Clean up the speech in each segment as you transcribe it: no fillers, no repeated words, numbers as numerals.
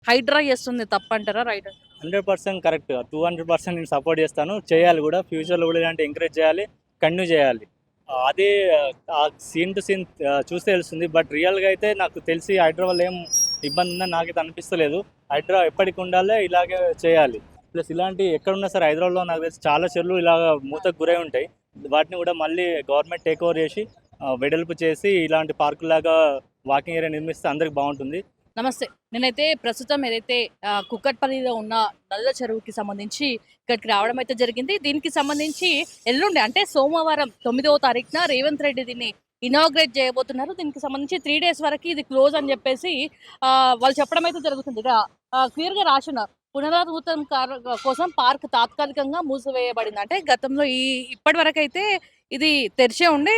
హైడ్రా చేస్తుంది తప్పంటారా? రైట్ అంటారా? 100% కరెక్ట్. 200% నేను సపోర్ట్ చేస్తాను. చేయాలి గూడా. ఫ్యూచర్‌లో గూడా ఇలాంటివి ఎంకరేజ్ చేయాలి. కంటిన్యూ చేయాలి. అది ఆ సీన్ టు సీన్ చూస్తే తెలుస్తుంది. బట్ రియల్‌గా అయితే నాకు తెలిసి హైడ్రా వల్ల ఏం ఇబ్బంది ఉందని నాకైతే అనిపిస్తలేదు. హైడ్రా ఎప్పటికి ఉండాలి. ఇలాగే చేయాలి. ప్లస్ ఇలాంటి ఎక్కడున్నా సరే హైదరాబాద్‌లో నాకు తెలిసి చాలా చెరువులు ఇలాగ మూతకు గురై ఉంటాయి. వాటిని గూడా మళ్ళీ గవర్నమెంట్ టేక్ ఓవర్ చేసి వెడల్పు చేసి ఇలాంటి పార్కులాగా వాకింగ్ ఏరియా నిర్మిస్తే అందరికి బావుంటుంది. నమస్తే. నేనైతే ప్రస్తుతం ఏదైతే కుక్కట్పల్లిలో ఉన్న నల్ల చెరువుకి సంబంధించి ఇక్కడికి రావడం అయితే జరిగింది. దీనికి సంబంధించి ఎల్లుండి అంటే సోమవారం 9వ తారీఖున రేవంత్ రెడ్డి దీన్ని ఇనాగ్రేట్ చేయబోతున్నారు. దీనికి సంబంధించి 3 డేస్ వరకి ఇది క్లోజ్ అని చెప్పేసి వాళ్ళు చెప్పడం అయితే జరుగుతుంది. ఇక క్లియర్‌గా రాసున్నారు. పునరావృతం కోసం పార్క్ తాత్కాలికంగా మూసివేయబడింది. అంటే గతంలో ఇప్పటివరకైతే ఇది తెరిచే ఉండి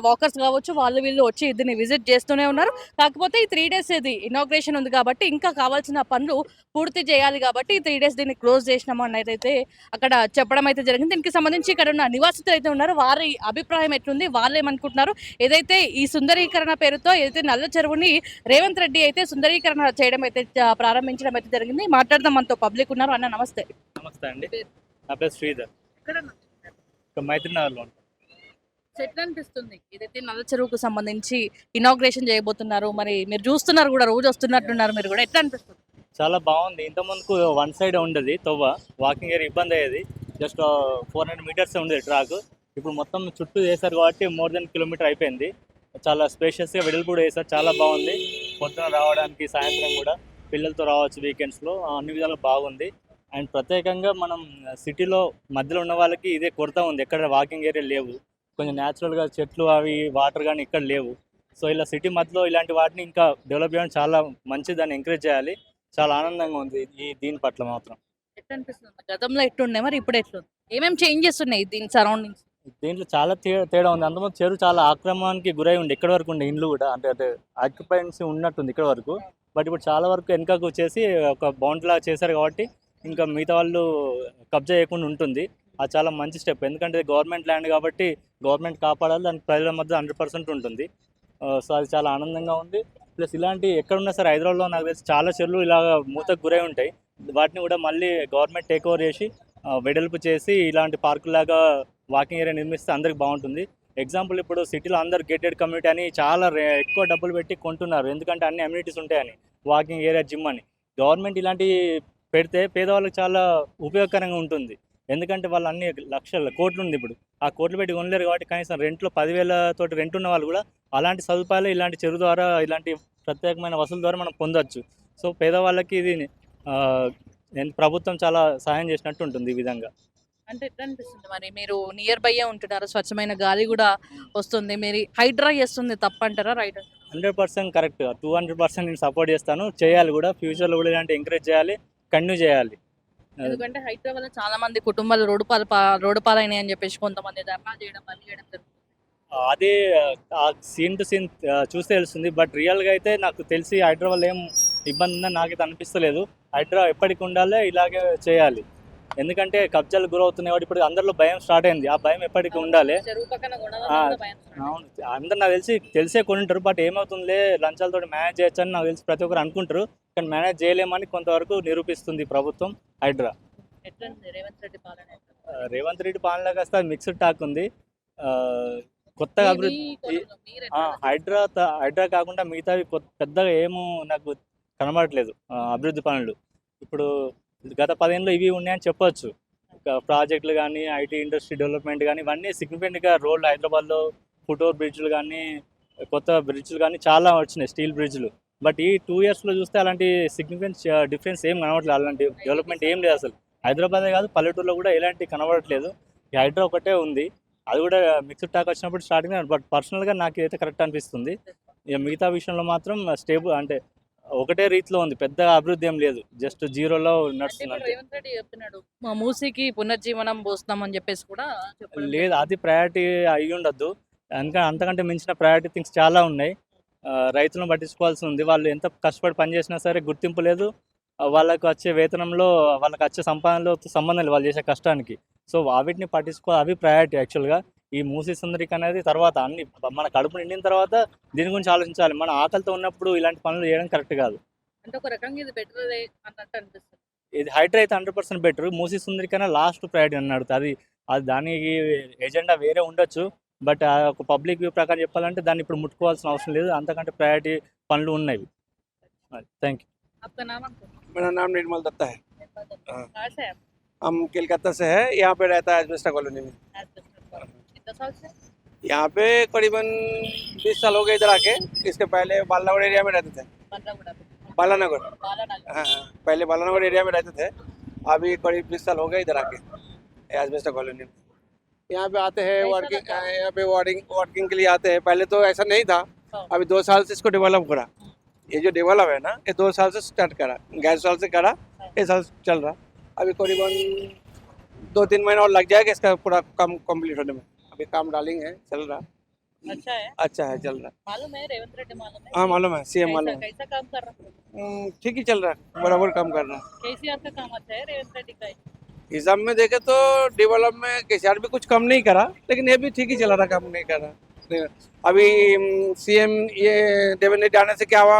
వాకర్స్ కావచ్చు వాళ్ళు వీళ్ళు వచ్చి దీన్ని విజిట్ చేస్తూనే ఉన్నారు. కాకపోతే ఈ 3 డేస్ ఇది ఇనాగ్రేషన్ ఉంది కాబట్టి ఇంకా కావాల్సిన పనులు పూర్తి చేయాలి కాబట్టి ఈ 3 డేస్ దీన్ని క్లోజ్ చేసినాము అనేది అక్కడ చెప్పడం అయితే జరిగింది. దీనికి సంబంధించి ఇక్కడ ఉన్న నివాసితులు అయితే ఉన్నారు. వారి అభిప్రాయం ఎట్లుంది? వాళ్ళు ఏమనుకుంటున్నారు? ఏదైతే ఈ సుందరీకరణ పేరుతో ఏదైతే నల్ల చెరువుని రేవంత్ రెడ్డి అయితే సుందరీకరణ చేయడం అయితే ప్రారంభించడం అయితే జరిగింది. మాట్లాడదాం మనతో పబ్లిక్ ఉన్నారు. అన్న నమస్తే. నమస్తే అండి. నా పేరు శ్రీధర్. ఇక్కడ మైత్రి నగర్‌లో ఉంటాను. ఎట్లా అనిపిస్తుంది? ఏదైతే నల్ల చెరువుకు సంబంధించి ఇనాగ్రేషన్ చేయబోతున్నారు. మరి మీరు చూస్తున్నారు కూడా రోజు వస్తున్నట్టున్నారు మీరు కూడా ఎట్లా అనిపిస్తుంది? చాలా బాగుంది. ఇంతకుముందుకు వన్ సైడ్ ఉండేది తవ్వ. వాకింగ్ ఏరియా ఇబ్బంది అయ్యేది. జస్ట్ 400 మీటర్సే ఉండేది ట్రాక్. ఇప్పుడు మొత్తం చుట్టూ చేశారు కాబట్టి మోర్ దెన్ కిలోమీటర్ అయిపోయింది. చాలా స్పేషియస్‌గా వెడల్పు కూడా చేశారు. చాలా బాగుంది. పొద్దున రావడానికి, సాయంత్రం కూడా పిల్లలతో రావచ్చు వీకెండ్స్‌లో. అన్ని విధాలుగా బాగుంది. అండ్ ప్రత్యేకంగా మనం సిటీలో మధ్యలో ఉన్న వాళ్ళకి ఇదే కొరత ఉంది. ఎక్కడ వాకింగ్ ఏరియా లేవు. కొంచెం న్యాచురల్‌గా చెట్లు అవి వాటర్ గానీ ఇక్కడ లేవు. సో, ఇలా సిటీ మధ్యలో ఇలాంటి వాటిని ఇంకా డెవలప్ చేయడం చాలా మంచిది. దాన్ని ఎంకరేజ్ చేయాలి. చాలా ఆనందంగా ఉంది దీని పట్ల మాత్రం. ఎట్లా అనిపిస్తుంది? గతంలో ఎట్లుండే మరి ఇప్పుడు ఎట్లుంది? ఏమేమి చేంజెస్ ఉన్నాయి దీని సరౌండింగ్స్? దీంట్లో చాలా తేడా ఉంది. అంతకుముందు చెరువు చాలా ఆక్రమణకి గురై ఉండే. ఇక్కడి వరకు ఉండే ఇండ్లు కూడా అంటే ఆక్యుపెన్సీ ఉన్నట్టుంది ఇక్కడి వరకు. బట్ ఇప్పుడు చాలా వరకు వెనకకు వచ్చేసి ఒక బౌండరీలాగా చేశారు కాబట్టి ఇంకా మిగతా వాళ్ళు కబ్జా చేయకుండా ఉంటుంది. అది చాలా మంచి స్టెప్. ఎందుకంటే ఇది గవర్నమెంట్ ల్యాండ్ కాబట్టి గవర్నమెంట్ కాపాడాలి. దానికి ప్రజల మధ్య 100% ఉంటుంది. సో, అది చాలా ఆనందంగా ఉంది. ప్లస్ ఇలాంటి ఎక్కడున్నా సరే హైదరాబాద్‌లో నాకు తెలిసి చాలా చెరువులు ఇలాగ మూతకు గురై ఉంటాయి. వాటిని కూడా మళ్ళీ గవర్నమెంట్ టేక్ ఓవర్ చేసి వెడల్పు చేసి ఇలాంటి పార్కులాగా వాకింగ్ ఏరియా నిర్మిస్తే అందరికి బాగుంటుంది. ఎగ్జాంపుల్ ఇప్పుడు సిటీలో అందరూ గేటెడ్ కమ్యూనిటీ అని చాలా ఎక్కువ డబ్బులు పెట్టి కొంటున్నారు. ఎందుకంటే అన్ని అమ్యూనిటీస్ ఉంటాయని. వాకింగ్ ఏరియా, జిమ్ అని. గవర్నమెంట్ ఇలాంటివి పెడితే పేదవాళ్ళకి చాలా ఉపయోగకరంగా ఉంటుంది. ఎందుకంటే వాళ్ళు అన్ని లక్షల కోట్లు ఉంది ఇప్పుడు. ఆ కోట్లు పెట్టి కొనలేరు కాబట్టి కనీసం రెంట్‌లో 10,000 తోటి రెంట్ ఉన్న వాళ్ళు కూడా అలాంటి సదుపాయాలు ఇలాంటి చెరువు ద్వారా ఇలాంటి ప్రత్యేకమైన వసతుల ద్వారా మనం పొందొచ్చు. సో, పేదవాళ్ళకి ఇది ఆహ్, ప్రభుత్వం చాలా సహాయం చేసినట్టు ఉంటుంది ఈ విధంగా. అంటే ఎట్లా అనిపిస్తుంది మరి? మీరు నియర్ బైయే ఉంటున్నారు. స్వచ్ఛమైన గాలి గూడా వస్తుంది. మీరు హైడ్రా చేస్తుంది తప్పంటారా? రైట్ అంటారా? 100% కరెక్ట్. 200% నేను సపోర్ట్ చేస్తాను. చేయాలి గూడా. ఫ్యూచర్‌లో గూడా ఇలాంటివి ఎంకరేజ్ చేయాలి. కంటిన్యూ చేయాలి. ఎందుకంటే హైడ్రా వల్ల చాలా మంది కుటుంబాలు రోడ్డు పాలైనాయి అని చెప్పేసి కొంతమంది ధర్నా చేయడం, బంద్ చేయడం జరుగుతుంది. అది ఆ సీన్ టు సీన్ చూస్తే తెలుస్తుంది. బట్ రియల్‌గా అయితే నాకు తెలిసి హైడ్రా వల్ల ఏం ఇబ్బంది ఉందని నాకైతే అనిపిస్తలేదు. హైడ్రా ఎప్పటికి ఉండాలి. ఇలాగే చేయాలి. ఎందుకంటే కబ్జాలకు గురవుతున్నాయి కాబట్టి ఇప్పుడు అందరిలో భయం స్టార్ట్ అయింది. ఆ భయం ఎప్పటికి ఉండాలి. చెరువు పక్కన ఆ! కొనాలన్నా భయం. అవును. అందరు నాకు తెలిసే కొనుంటారు. బట్ ఏమవుతుందిలే లంచాలతోటి మేనేజ్ చేయొచ్చని నాకు తెలిసి ప్రతి ఒక్కరు అనుకుంటారు. కానీ మేనేజ్ చేయలేమని కొంతవరకు నిరూపిస్తుంది ప్రభుత్వం హైడ్రా. ఎట్లుంది రేవంత్ రెడ్డి పాలన? రేవంత్ రెడ్డి పాలనలో కాస్త మిక్స్డ్ టాక్ ఉంది. కొత్తగా అభివృద్ధి హైడ్రా కాకుండా మిగతావి పెద్దగా ఏమో నాకు కనబడట్లేదు అభివృద్ధి పనులు. ఇప్పుడు గత 10 ఏళ్లలో ఇవి ఉన్నాయని చెప్పొచ్చు. ప్రాజెక్టులు గానీ, ఐటీ ఇండస్ట్రీ డెవలప్‌మెంట్ గానీ ఇవన్నీ సిగ్నిఫికెంట్‌గా రోడ్లు హైదరాబాద్‌లో ఫుట్‌ఓవర్ బ్రిడ్జ్‌లు గానీ, కొత్త బ్రిడ్జ్‌లు గానీ చాలా వచ్చినాయి స్టీల్ బ్రిడ్జ్‌లు. బట్ ఈ 2 ఇయర్స్‌లో చూస్తే అలాంటి సిగ్నిఫికెంట్ డిఫరెన్స్ ఏం కనబడట్లేదు. అలాంటి డెవలప్‌మెంట్ ఏం లేదసలు. హైదరాబాదే కాదు పల్లెటూరులో కూడా ఎలాంటివి కనబడట్లేదు. ఈ హైడ్రా ఒకటే ఉంది. అది కూడా మిక్స్డ్ టాక్ వచ్చినప్పుడు స్టార్టింగ్‌లో బట్ పర్సనల్‌గా నాకైతే కరెక్ట్ అనిపిస్తుంది. ఇక మిగతా విషయంలో మాత్రం స్టేబుల్ అంటే ఒకటే రీతిలో ఉంది. పెద్దగా అభివృద్ధి ఏం లేదు. జస్ట్ జీరోలో అంటే నడుస్తుంది ఇప్పుడు అంతే. రేవంత్ రెడ్డి చెప్తున్నాడు. మా మూసీకి పునర్జీవనం పోస్తామని చెప్పేసి కూడా చెప్పడం లేదు జరిగింది. అది ప్రయారిటీ అయ్యుండొద్దు. అంతకంటే మించిన ప్రయారిటీ థింగ్స్ చాలా ఉన్నాయి. రైతులను పట్టించుకోవాల్సి ఉంది. వాళ్ళు ఎంత కష్టపడి పని చేసినా సరే గుర్తింపు లేదు. వాళ్ళకి వచ్చే వేతనంలో, వాళ్ళకి వచ్చే సంపాదనలో సంబంధం లేదు వాళ్ళు చేసే కష్టానికి. సో, వాటిని అవి ప్రయారిటీ యాక్చువల్‌గా. ఈ మూసీ సుందరీకరణ అనేది తర్వాత మన కడుపు నిండిన తర్వాత దీని గురించి ఆలోచించాలి. మనం ఆకలితో ఉన్నప్పుడు ఇలాంటి పనులు చేయడం కరెక్ట్ కాదు. అంటే ఒక రకంగా ఇది బెటరే అన్నట్టు అనిపిస్తుంది. ఇది హైడ్రా అయితే 100% బెటర్. మూసీ సుందరి కన్నా లాస్ట్ ప్రయారిటీ అన్నాడు. అది అది దానికి ఎజెండా వేరే ఉండొచ్చు. బట్ ఒక పబ్లిక్ వ్యూ ప్రకారం చెప్పాలంటే దాన్ని ఇప్పుడు ముట్టుకోవాల్సిన అవసరం లేదు. అంతకంటే ప్రయారిటీ పనులు ఉన్నాయి. Thank you. आपका नाम अंकल? मेरा नाम निर्मल दत्ता है। हाँ। कहाँ से है आप? हम कोलकाता से है, यहाँ पे रहता है एजबेस्टा कॉलोनी में। कितना साल से? यहाँ पे करीबन 20 साल हो गए इधर आके। इसके पहले बालानगर एरिया में रहते थे। बालानगर, बालानगर। हाँ हाँ, पहले बालानगर एरिया में रहते थे। अभी करीब 20 साल हो गए इधर आके एजबेस्टा कॉलोनी में। यहाँ पे आते हैं कैसा वर्किंग, लगा? यहाँ पे वर्किंग के लिए आते हैं। पहले तो ऐसा नहीं था, हाँ। अभी 2 साल से इसको डेवलप करा। ये जो डेवलप है ना, ये 2 साल से स्टार्ट करा, 11 साल से करा, ये साल चल रहा। अभी करीबन 2-3 महीना और लग जाएगा इसका पूरा काम कंप्लीट होने में। अभी काम डालिंग है, चल रहा, अच्छा है। अच्छा है, चल रहा। मालूम है रेवंत रेड्डी मालूम है? हाँ मालूम है, सीएम मालूम है। कैसा काम कर रहा है? ठीक ही चल रहा है, बराबर काम कर रहा है। केसीआर का काम अच्छा है, रेवंत रेड्डी का है? हिसाब में देखे तो डेवलप में केसीआर भी कुछ कम नहीं करा, लेकिन ये भी ठीक ही चला रहा, काम नहीं कर रहा। अभी सीएम ये देवेंद्र रेड्डी आने से क्या हुआ,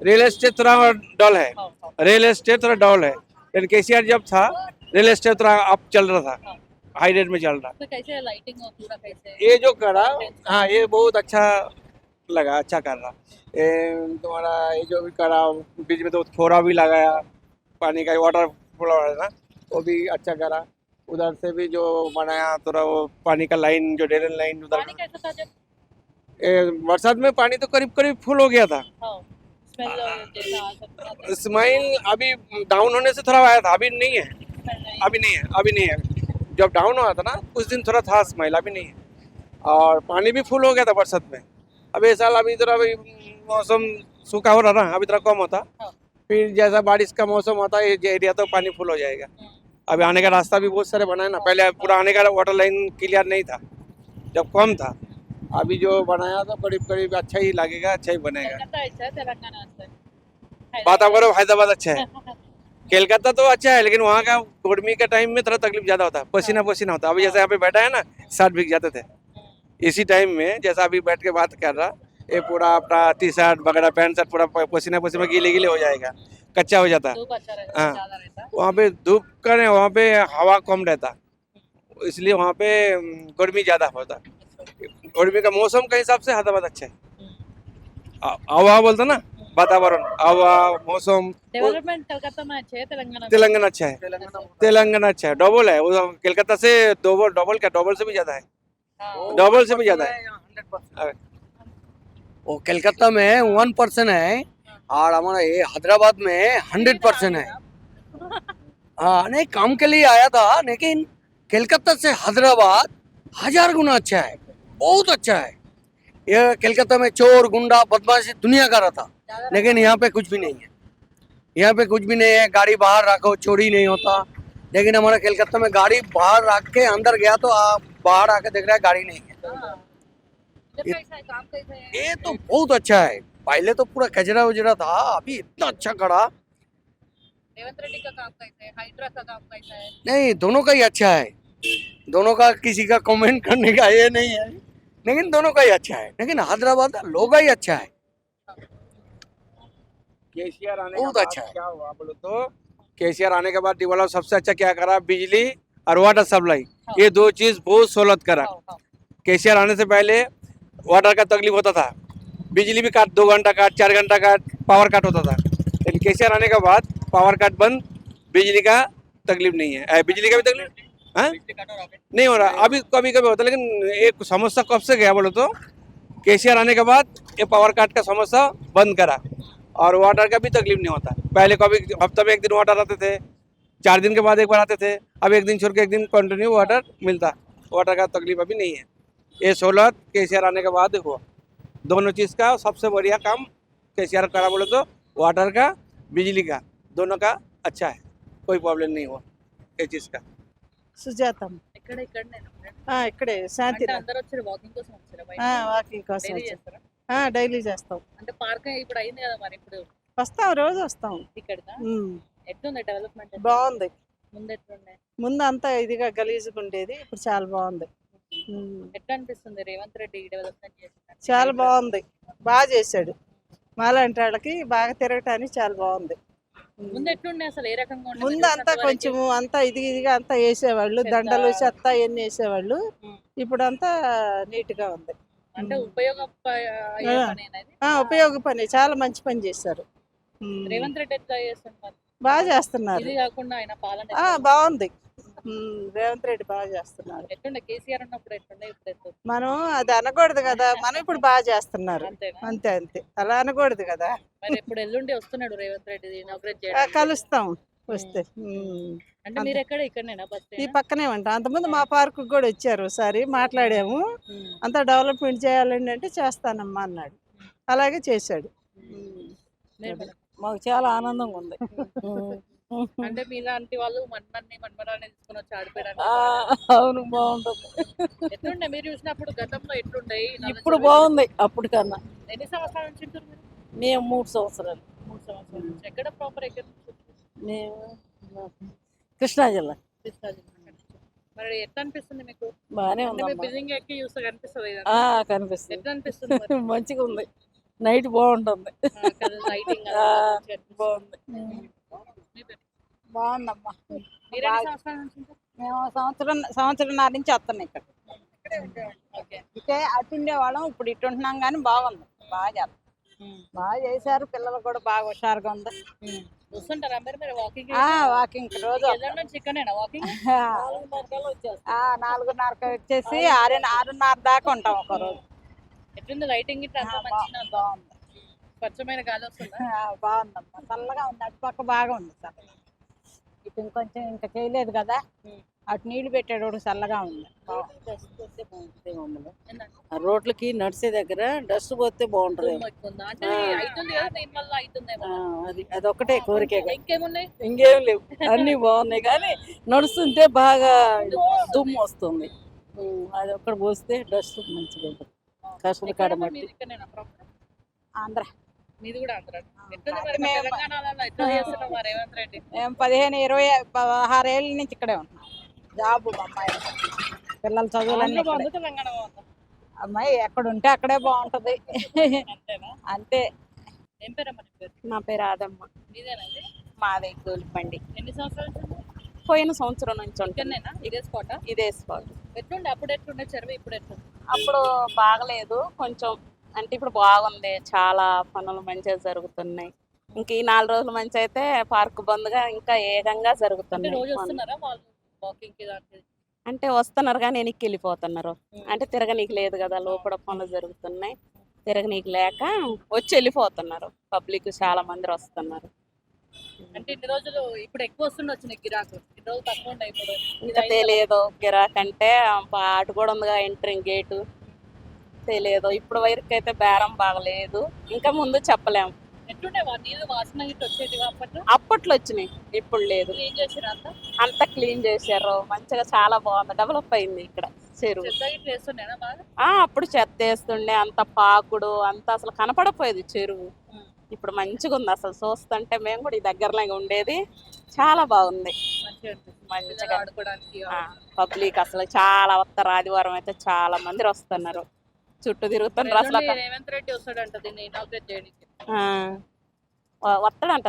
रियल एस्टेट थोड़ा डल है, हाँ, हाँ, रियल एस्टेट थोड़ा डाउन है। लेकिन केसीआर जब था रियल एस्टेट थोड़ा अप चल रहा था, हाँ। हाई रेट में चल रहा। तो कैसे है लाइटिंग और पूरा कैसे है? ये जो करा, हाँ ये बहुत अच्छा लगा, अच्छा कर रहा। ये तुम्हारा ये जो भी करा, बीच में तो थोड़ा भी लगाया, पानी का वाटर फ्लो है ना, वो भी अच्छा करा। उधर से भी जो बनाया थोड़ा वो पानी का लाइन, जो ड्रेन लाइन उधर, पानी कैसा था जब? बरसात में पानी तो करीब करीब फुल हो गया था। हाँ, स्मेल जैसा आ सकता था। स्माइल अभी डाउन होने से थोड़ा आया था, अभी नहीं है, स्मेल नहीं। अभी नहीं है, अभी नहीं है। जब डाउन हुआ था ना कुछ दिन थोड़ा था स्माइल, अभी नहीं है। और पानी भी फुल हो गया था बरसात में। अभी इस साल अभी थोड़ा अभी मौसम सूखा हो रहा ना, अभी थोड़ा कम होता, हाँ। फिर जैसा बारिश का मौसम होता है ये एरिया तो पानी फुल हो जाएगा। अभी आने का रास्ता भी बहुत सारे बनाए ना, पहले पूरा आने का वाटर लाइन क्लियर नहीं था, जब कम था। अभी जो बनाया तो करीब करीब अच्छा ही लगेगा, अच्छा ही बनेगा। कलकत्ता अच्छा है, तेलंगाना अच्छा है? वातावरण हैदराबाद अच्छा है, कोलकाता तो अच्छा है, लेकिन वहाँ का गर्मी के टाइम में थोड़ा तकलीफ ज्यादा होता है, पसीना पसीना होता है। अभी जैसे यहाँ पे बैठा है ना, शर्ट भीग जाते थे इसी टाइम में, जैसा अभी बैठ के बात कर रहा, ये पूरा अपना टी शर्ट वगैरह पैंट शर्ट पूरा पसीना पसीना गीले गीले हो जाएगा, कच्चा हो जाता। धूप अच्छा रहता हाँ। है, ज्यादा रहता है। वहाँ पे धूप का नहीं, वहाँ पे हवा कम रहता, इसलिए वहाँ पे गर्मी ज्यादा होता। गर्मी का मौसम के हिसाब से हैदराबाद अच्छा है। हवा बोलता ना, वातावरण, हवा, मौसम, डेवलपमेंट कलकत्ता में अच्छे है, तेलंगाना में? तेलंगाना अच्छा है, तेलंगाना अच्छा है, डबल है वो, कोलकाता से डबल क्या, डबल से भी ज्यादा है, हाँ। डबल से भी ज्यादा है। वो कलकत्ता में 1% है और हमारा ये हैदराबाद में 100% है। हाँ नहीं, काम के लिए आया था, लेकिन कलकत्ता से हैदराबाद 1000 गुना अच्छा है, बहुत अच्छा है। ये कलकत्ता में चोर गुंडा बदमाशी दुनिया का रहता, लेकिन यहाँ पे कुछ भी नहीं है, यहाँ पे कुछ भी नहीं है। गाड़ी बाहर रखो चोरी नहीं होता, लेकिन हमारा कलकत्ता में गाड़ी बाहर रख के अंदर गया तो आप बाहर आके देख रहे हैं गाड़ी नहीं है। हाँ। इधर कैसा है, काम कैसा है? ये तो बहुत अच्छा है, पहले तो पूरा कचरा उजरा था, अभी इतना अच्छा करा। रेवंत रेड्डी का काम कैसा है, हाइड्रा का काम कैसा है? नहीं, दोनों का ही अच्छा है, दोनों का किसी का कमेंट करने का ये नहीं है, लेकिन दोनों का ही अच्छा है। लेकिन हैदराबाद का लोग ही अच्छा है, केसीआर आने बहुत के बाद अच्छा है। क्या हुआ बोलो तो, केसीआर आने के बाद डेवलप सबसे अच्छा क्या करा, बिजली और वाटर सप्लाई, हाँ। ये दो चीज बहुत सहूलत करा। हाँ, हाँ। केसीआर आने से पहले वाटर का तकलीफ होता था, बिजली भी काट 2 घंटा काट 4 घंटा काट पावर कट होता था। लेकिन केसीआर आने के बाद पावर कट बंद, बिजली का तकलीफ नहीं है। बिजली का भी तकलीफ हाँ नहीं हो रहा, अभी कभी कभी होता है, लेकिन एक समस्या कब से गया बोलो तो, केसीआर आने के बाद ये पावर कट का समस्या बंद करा और वाटर का भी तकलीफ नहीं होता। पहले कभी हफ्ते में 1 दिन वाटर आते थे, 4 दिन के बाद एक बार आते थे, अब 1 दिन छोड़ के 1 दिन कंटिन्यू वाटर मिलता, वाटर का तकलीफ अभी नहीं है। ये सहूलत केसीआर आने के बाद हुआ, दोनों चीज़ का सबसे बढ़िया काम केसीआर करा बोले तो, वाटर का बिजली का दोनों का अच्छा है, कोई प्रॉब्लम नहीं हुआ ये चीज़ का। సుజాతమ్మ ఇక్కడ ఇక్కడనేనా? ఇక్కడే శాంతి అంటే అందరూ వచ్చారు వాకింగ్ కోసం వచ్చారా బయట? వాకింగ్ కోసం డైలీ వచ్చాం. చేస్తారా? డైలీ చేస్తాం, అంటే పార్క్ ఇప్పుడు అయింది కదా మరి, ఇప్పుడు వస్తాం, రోజు వస్తాం. ఇక్కడదా ఉమ్, ఎట్లుంది డెవలప్మెంట్? బాగుంది. ముందు ఎట్లుండే? ముందు అంతా ఇదిగా గలీజుగా ఉండేది, ఇప్పుడు చాలా బాగుంది. ఎట్లా అనిపిస్తుంది రేవంత్ రెడ్డి డెవలప్మెంట్ చేస్తున్నారు? చాలా బాగుంది, బాగా చేశాడు. మాలాంటి వాళ్ళకి బాగా తిరగటానికి చాలా బాగుంది. ముందు ఎట్లుండే అసలు ఏ రకంగా ఉండే? ముందు అంతా కొంచెము అంతా ఇదిగా అంతా వేసేవాళ్ళు, చెత్త. దండలు చెత్త ఇవన్నీ వేసేవాళ్ళు. ఉమ్. ఇప్పుడు అంతా నీట్ గా ఉంది. అంటే ఉపయోగ అయ్యే ఆ. పనేనా ఇది? ఉపయోగ పని, చాలా మంచి పని చేశారు. రేవంత్ రెడ్డి ఎట్లా చేస్తున్నారు? బాగా చేస్తున్నారు. ఇది కాకుండా ఆయన పాలన ఎట్లా ఉంది? బాగుంది. రేవంత్ రెడ్డి బాగా చేస్తున్నారు. ఎట్లుండే కేసీఆర్ ఉన్నప్పుడు ఎట్లుండే ఇప్పుడు ఎట్లుంది? మనం అది అనకూడదు కదా, మనం ఇప్పుడు బాగా చేస్తున్నారు. అంతేనా? అంతే అంతే, అలా అనకూడదు కదా. మరి ఇప్పుడు ఎల్లుండి వస్తున్నాడు రేవంత్ రెడ్డి ఇనాగ్రేట్ చేయడానికి. కలుస్తాం వస్తే. అంటే మీరు ఎక్కడ ఇక్కడనేనా బస్ ఈ పక్కనే ఉంటాం. అంతకుముందు మా పార్కు కూడా వచ్చారు, ఒకసారి మాట్లాడాము. అంతా డెవలప్మెంట్ చేయాలండి అంటే చేస్తానమ్మా అన్నాడు, అలాగే చేశాడు. మాకు చాలా ఆనందంగా ఉంది. అంటే మీలాంటి వాళ్ళు మన్మరాన్ని తీసుకొని వచ్చి ఆడిపోయారు. అవును, బాగుంటుంది. ఎట్లుండే మీరు చూసినప్పుడు గతంలో ఎట్లుండే? ఇప్పుడు బాగుంది అప్పుడు కన్నా. ఎన్ని సంవత్సరాల నుంచి ఉంటారు మీరు? మేము 3 సంవత్సరాలు. 3 సంవత్సరాల నుంచి. ఎక్కడ ప్రాపర్ ఎక్కడ నుంచి? మేము కృష్ణా జిల్లా. కృష్ణా జిల్లా నుంచి. మరి ఎట్లా అనిపిస్తుంది మీకు? బాగానే అంటే ఉంది. మీరు బిల్డింగ్ ఎక్కి చూస్తే కనిపిస్తుంది కదా? కనిపిస్తుంది. ఎట్లా అనిపిస్తుంది మరి? మంచిగా ఉంది. నైట్ బాగుంటుంది. లైటింగ్ బాగుంది. బాగుందమ్మా. మీరు ఎన్ని సంవత్సరాల నుంచి ఉంటారు? మేము సంవత్సరంన్నర నుంచి వస్తున్నాం ఇక్కడ. ఓకే. ఇటే అటు ఉండేవాళ్ళం, ఇప్పుడు ఇటు ఉంటున్నాం, కానీ బాగుంది. బాగా చేస్తాం, బాగా చేశారు. పిల్లలు కూడా బాగా హుషారుగా ఉంది. చూస్తుంటారా మీరు వాకింగ్? వాకింగ్ రోజు ఎల్లడి నుంచి ఇక్కడనేనా వాకింగ్? 4:30 వచ్చేసి 6:30 దాకా ఉంటాం ఒక రోజు. ఎట్లుంది లైటింగ్ ఇట్లా అంతా మంచిగా? బాగుంది. స్వచ్ఛమైన గాలి వస్తుందా? బాగుందమ్మా, చల్లగా ఉంది. అటు పక్క బాగా ఉంది చల్లగా. ఇటు ఇంకొంచెం ఇంకా చేయలేదు కదా, అటు నీళ్లు పెట్టేటప్పుడు చల్లగా ఉంది. రోడ్లకి నడిచే దగ్గర డస్ట్ పోతే బాగుంటది. దుమ్ము ఎక్కువ ఉందా? అంటే అవుతుంది కదా, దీనివల్ల అవుతుందేమో. అది ఒకటే కోరిక. ఇంకేమున్నాయి? ఇంకేం లేవు, అన్ని బాగున్నాయి. కానీ నడుస్తుంటే బాగా దుమ్ము వస్తుంది. అది ఒక్కడ పోస్తే డస్ట్ మంచిగా ఉంటుంది. కష్టం కాడ మట్టి. మీది ఇక్కడనేనా proper? ఆంధ్ర. మీది కూడా ఆంధ్ర. ఎట్లుంది మరి మన తెలంగాణలో ఎట్లా చేస్తున్నాం మరి రేవంత్ రెడ్డి? మేము 15, 20, 16 ఏళ్ళ నుంచి ఇక్కడే ఉంటున్నాం. జాబు మా అమ్మాయి, పిల్లల చదువులన్నీ ఆంధ్ర ఇక్కడే. బాగుందా తెలంగాణ బాగుందా? అమ్మాయి ఎక్కడ ఉంటే అక్కడే బాగుంటది. అంతేనా? అంతే. ఏం పేరమ్మా నీ పేరు? నా పేరు ఆదమ్మ. మీదేనా ఇది? మాదే గోలిపండి. ఎన్ని సంవత్సరాల నుంచి ఉంది? పోయిన సంవత్సరం నుంచి ఉంటుంది. ఇక్కడనేనా? ఇదే స్పాట్? ఇదే స్పాట్. ఎట్లుండే అప్పుడు? ఎట్లుండే చెరువు ఇప్పుడు ఎట్లుంది? అప్పుడు బాగలేదు కొంచెం, అంటే ఇప్పుడు బాగుంది. చాలా పనులు మంచిగా జరుగుతున్నాయి. ఇంక ఈ 4 రోజులు మంచి అయితే పార్క్ బంద్గా ఇంకా ఏకంగా అంటే జరుగుతున్నాయి రోజు పనులు. వస్తున్నారా వాళ్ళు వాకింగ్ కి దానికి? అంటే వస్తున్నారు కానీ వెనక్కి వెళ్ళిపోతున్నారు. అంటే తిరగనీకి లేదు కదా, లోపల పనులు జరుగుతున్నాయి. తిరగనీకి లేక వచ్చి వెళ్ళిపోతున్నారు. పబ్లిక్ చాలా మంది వస్తున్నారు. అంటే ఇన్ని రోజులు ఇప్పుడు ఎక్కువ వస్తుండొచ్చు నీకు గిరాకు, ఇన్ని రోజులు తక్కువ ఉండే ఇప్పుడు. ఇంకా తెలియదు గిరాక్ అంటే అటు కూడా ఉందిగా ఎంట్రింగ్ గేటు. తెలియదు ఇప్పుడు వరకు అయితే బేరం బాగలేదు. ఇంకా ముందు చెప్పలేము. ఎట్లుండే నీళ్ళు వాసన గిట్ట వచ్చేది అప్పట్లో? అప్పట్లో వచ్చినాయి, ఇప్పుడు లేదు. ఏం చేసారు అంతా? అంతా క్లీన్ చేశారు మంచిగా, చాలా బాగుంది. డెవలప్ అయింది ఇక్కడ చెరువు. చెత్త గిట్ల వేస్తుండేనా బాగా? అప్పుడు చెత్త వేస్తుండే, అంత పాకుడు అంత అసలు కనపడపోయేది చెరువు. ఇప్పుడు మంచిగా ఉంది. అసలు చూస్తుంటే మేము కూడా ఈ దగ్గరలో ఉండేది. చాలా బాగుంది మంచిగా అనిపిస్తుంది. మంచిగా. పిల్లలు ఆడుకోవడానికి పబ్లిక్ అసలు చాలా వస్తారు. ఆదివారం అయితే చాలా మంది వస్తున్నారు, చుట్టూ తిరుగుతున్నారు. అసలు ఎల్లుండి రేవంత్ రెడ్డి వస్తాడంట దీన్ని ఇనాగ్రేట్ చేయడానికి. వస్తాడంట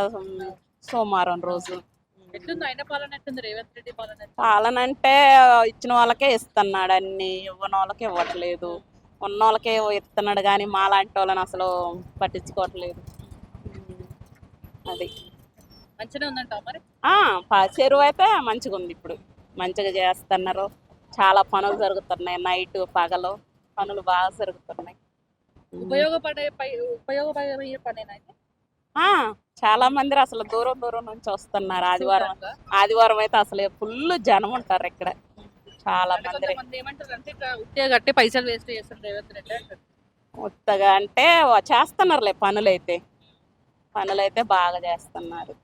సోమవారం రోజు. ఎట్లుంది ఆయన పాలన? ఎట్లుంది రేవంత్ రెడ్డి పాలన? పాలన అంటే ఇచ్చిన వాళ్ళకే ఇస్తున్నాడు అన్ని, ఇవ్వని వాళ్ళకి ఇవ్వట్లేదు. ఉన్న వాళ్ళకే ఇస్తున్నాడు కానీ మాలాంటి వాళ్ళని అసలు పట్టించుకోవట్లేదు. అది మంచిగా ఉందంట మరి. చెరువు అయితే మంచిగా ఉంది. ఇప్పుడు మంచిగా చేస్తున్నారు. చాలా పనులు జరుగుతున్నాయి. నైట్ పగలు పనులు బాగా జరుగుతున్నాయి. ఉపయోగపడే పనేనా అయితే? చాలా మంది అసలు దూరం దూరం నుంచి వస్తున్నారు. ఆదివారం అయితే అసలు ఫుల్ జనం ఉంటారు ఇక్కడ. చాలా మంది ఏమంటారు అంటే ఇట్లా ఉట్టిగా కట్టి పైసలు వేస్ట్ చేస్తారు రేవంత్ రెడ్డి అంటారు. ఉత్తగా అంటే చేస్తున్నారులే పనులైతే బాగా చేస్తున్నారు.